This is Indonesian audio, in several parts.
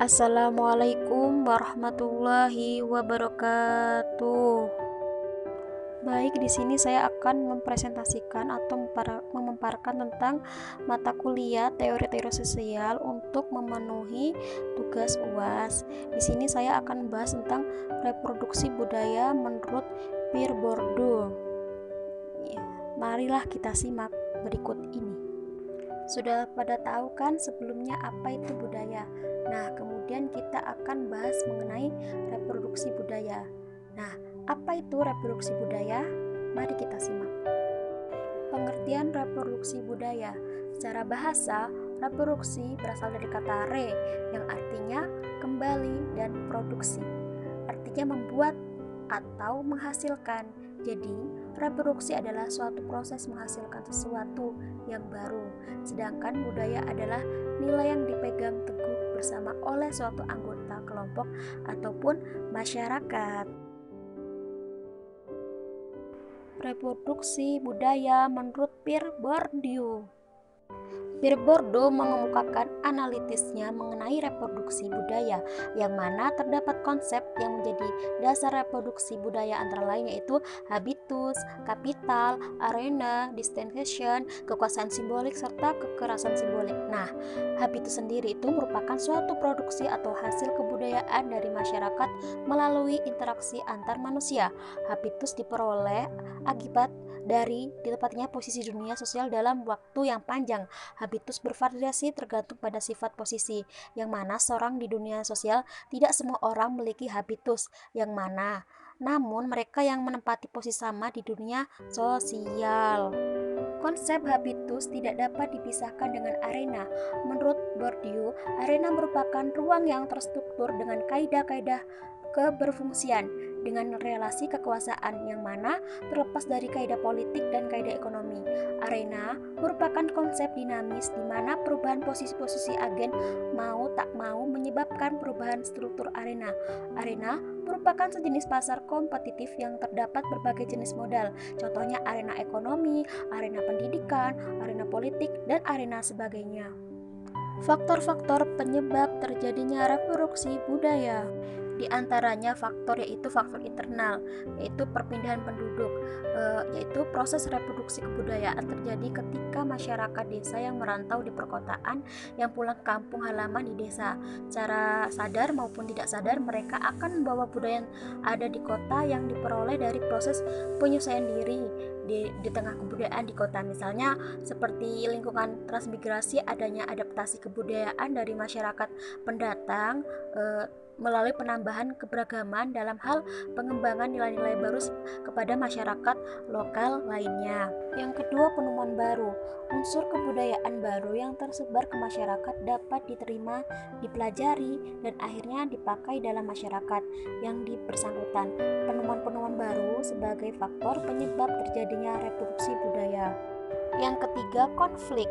Assalamualaikum warahmatullahi wabarakatuh. Baik, di sini saya akan mempresentasikan atau memaparkan tentang mata kuliah teori-teori sosial untuk memenuhi tugas UAS. Di sini saya akan membahas tentang reproduksi budaya menurut Pierre Bourdieu. Marilah kita simak berikut ini. Sudah pada tahu kan sebelumnya apa itu budaya? Nah, kemudian kita akan bahas mengenai reproduksi budaya. Nah, apa itu reproduksi budaya? Mari kita simak. Pengertian reproduksi budaya. Secara bahasa, reproduksi berasal dari kata re yang artinya kembali dan produksi. Artinya membuat atau menghasilkan. Jadi, reproduksi adalah suatu proses menghasilkan sesuatu yang baru, sedangkan budaya adalah nilai yang dipegang teguh bersama oleh suatu anggota kelompok ataupun masyarakat. Reproduksi budaya menurut Pierre Bourdieu. Pierre Bourdieu mengemukakan analitisnya mengenai reproduksi budaya, yang mana terdapat konsep yang menjadi dasar reproduksi budaya antara lain yaitu habitus, kapital, arena, destination, kekuasaan simbolik, serta kekerasan simbolik. Nah, habitus sendiri itu merupakan suatu produksi atau hasil kebudayaan dari masyarakat melalui interaksi antar manusia. Habitus diperoleh akibat dari ditempatnya posisi dunia sosial dalam waktu yang panjang. Habitus bervariasi tergantung pada sifat posisi, yang mana seorang di dunia sosial tidak semua orang memiliki habitus yang mana, namun mereka yang menempati posisi sama di dunia sosial. Konsep habitus tidak dapat dipisahkan dengan arena. Menurut Bourdieu, arena merupakan ruang yang terstruktur dengan kaidah-kaidah keberfungsian dengan relasi kekuasaan yang mana terlepas dari kaidah politik dan kaidah ekonomi. Arena merupakan konsep dinamis di mana perubahan posisi-posisi agen mau tak mau menyebabkan perubahan struktur arena. Arena merupakan sejenis pasar kompetitif yang terdapat berbagai jenis modal. Contohnya arena ekonomi, arena pendidikan, arena politik, dan arena sebagainya. Faktor-faktor penyebab terjadinya reproduksi budaya. Di antaranya faktor yaitu faktor internal, yaitu perpindahan penduduk, yaitu proses reproduksi kebudayaan terjadi ketika masyarakat desa yang merantau di perkotaan yang pulang ke kampung halaman di desa. Secara sadar maupun tidak sadar mereka akan membawa budaya yang ada di kota yang diperoleh dari proses penyesuaian diri di tengah kebudayaan di kota, misalnya seperti lingkungan transmigrasi, adanya adaptasi kebudayaan dari masyarakat pendatang melalui penambahan keberagaman dalam hal pengembangan nilai-nilai baru kepada masyarakat lokal lainnya. Yang kedua, penemuan baru. Unsur kebudayaan baru yang tersebar ke masyarakat dapat diterima, dipelajari, dan akhirnya dipakai dalam masyarakat yang bersangkutan. Penemuan-penemuan baru sebagai faktor penyebab terjadinya reproduksi budaya. Yang ketiga, konflik.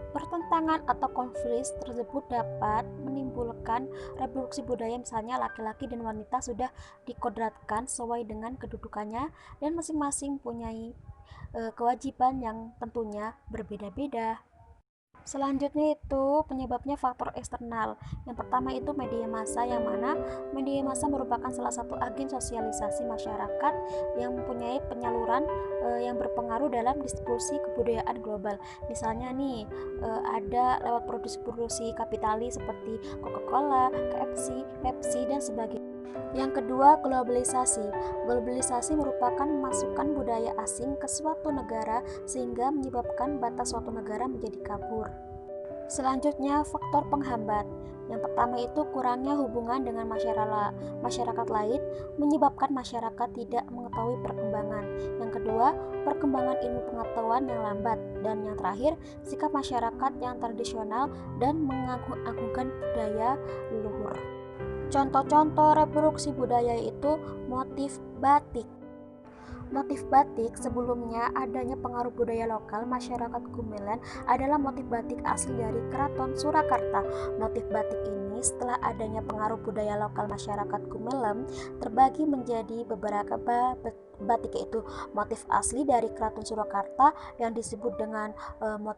Pertentangan atau konflik tersebut dapat menimbulkan reproduksi budaya, misalnya laki-laki dan wanita sudah dikodratkan sesuai dengan kedudukannya dan masing-masing mempunyai kewajiban yang tentunya berbeda-beda. Selanjutnya itu penyebabnya faktor eksternal. Yang pertama itu media massa, yang mana media massa merupakan salah satu agen sosialisasi masyarakat yang mempunyai penyaluran yang berpengaruh dalam distribusi kebudayaan global. Misalnya nih ada lewat produksi-produksi kapitalis seperti Coca-Cola, KFC, Pepsi, dan sebagainya. Yang kedua, globalisasi. Globalisasi merupakan memasukkan budaya asing ke suatu negara sehingga menyebabkan batas suatu negara menjadi kabur. Selanjutnya, faktor penghambat. Yang pertama itu kurangnya hubungan dengan masyarakat lain menyebabkan masyarakat tidak mengetahui perkembangan. Yang kedua, perkembangan ilmu pengetahuan yang lambat. Dan yang terakhir, sikap masyarakat yang tradisional dan mengagung-agungkan budaya leluhur. Contoh-contoh reproduksi budaya itu motif batik. Motif batik sebelumnya adanya pengaruh budaya lokal masyarakat Gumelan adalah motif batik asli dari Keraton Surakarta. Motif batik ini setelah adanya pengaruh budaya lokal masyarakat Gumelan terbagi menjadi beberapa batik, yaitu motif asli dari Keraton Surakarta yang disebut dengan motif